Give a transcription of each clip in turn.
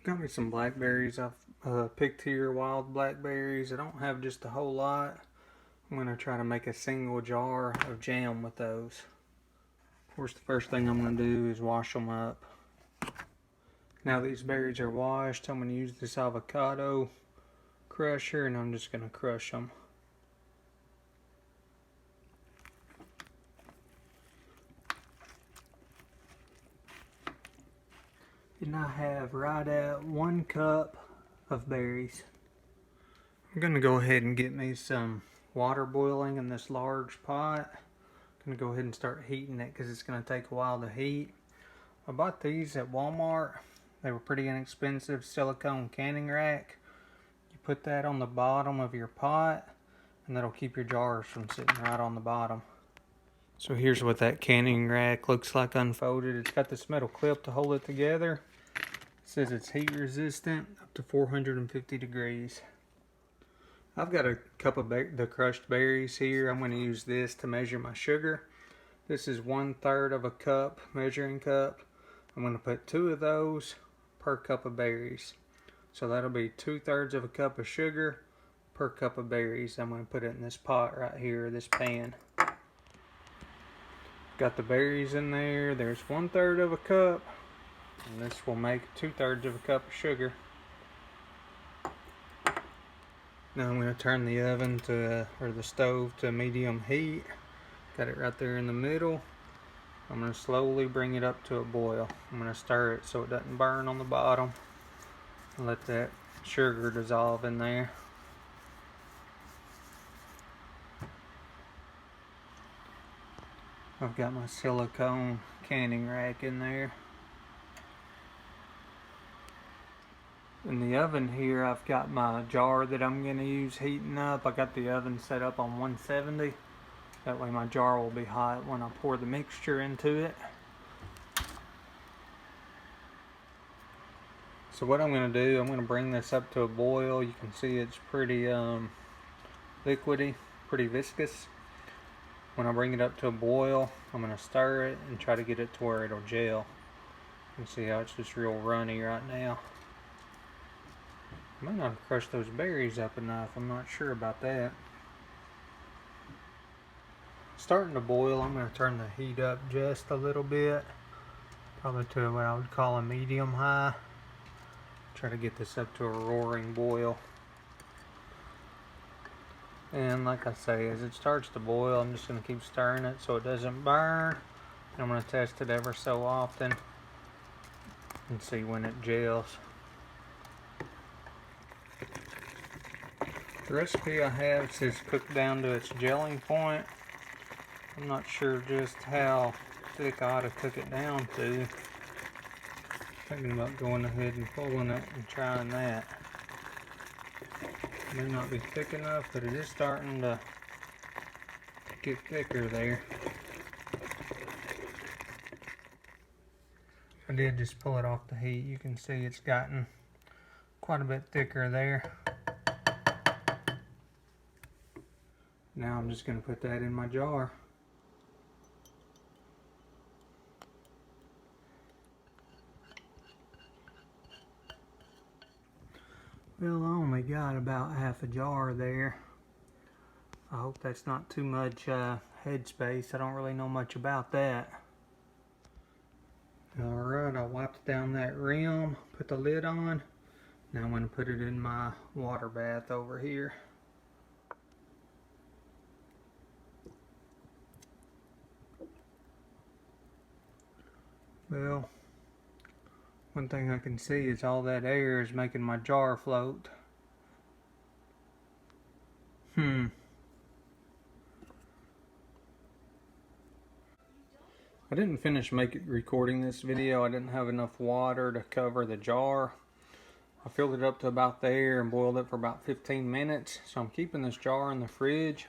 Got me some blackberries. I've picked here wild blackberries. I don't have just a whole lot. I'm going to try to make a single jar of jam with those. Of course, the first thing I'm going to do is wash them up. Now these berries are washed, I'm going to use this avocado crusher and I'm just going to crush them. And I have right at 1 cup of berries. I'm going to go ahead and get me some water boiling in this large pot. I'm going to go ahead and start heating it because it's going to take a while to heat. I bought these at Walmart. They were pretty inexpensive. Silicone canning rack. You put that on the bottom of your pot and that'll keep your jars from sitting right on the bottom. So here's what that canning rack looks like unfolded. It's got this metal clip to hold it together. It says it's heat resistant up to 450 degrees. I've got a cup of the crushed berries here. I'm going to use this to measure my sugar. This is 1/3 of a cup, measuring cup. I'm going to put 2 of those per cup of berries. So that'll be 2/3 of a cup of sugar per cup of berries. I'm going to put it in this pot right here, this pan. Got the berries in there. There's 1/3 of a cup. And this will make 2/3 of a cup of sugar. Now I'm going to turn the oven to, or the stove to medium heat. Got it right there in the middle. I'm going to slowly bring it up to a boil. I'm going to stir it so it doesn't burn on the bottom. Let that sugar dissolve in there. I've got my silicone canning rack in there. In the oven here, I've got my jar that I'm going to use heating up. I got the oven set up on 170. That way my jar will be hot when I pour the mixture into it. So what I'm going to do, I'm going to bring this up to a boil. You can see it's pretty liquidy, pretty viscous. When I bring it up to a boil, I'm going to stir it and try to get it to where it'll gel. You can see how it's just real runny right now. I might not have crushed those berries up enough. I'm not sure about that. Starting to boil, I'm going to turn the heat up just a little bit. Probably to what I would call a medium high. Try to get this up to a roaring boil. And like I say, as it starts to boil, I'm just going to keep stirring it so it doesn't burn. And I'm going to test it ever so often and see when it gels. The recipe I have says cook down to its gelling point. I'm not sure just how thick I ought to cook it down to. Thinking about going ahead and pulling it and trying that. May not be thick enough, but it is starting to get thicker there. I did just pull it off the heat. You can see it's gotten quite a bit thicker there. Now I'm just going to put that in my jar. Well, I only got about half a jar there. I hope that's not too much headspace. I don't really know much about that. Alright, I wiped down that rim, put the lid on. Now I'm going to put it in my water bath over here. Well, one thing I can see is all that air is making my jar float. I didn't finish recording this video. I didn't have enough water to cover the jar. I filled it up to about there and boiled it for about 15 minutes. So I'm keeping this jar in the fridge.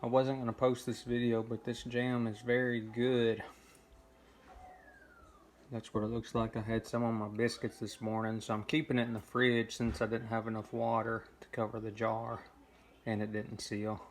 I wasn't going to post this video, but this jam is very good. That's what it looks like. I had some on my biscuits this morning, so I'm keeping it in the fridge since I didn't have enough water to cover the jar and it didn't seal.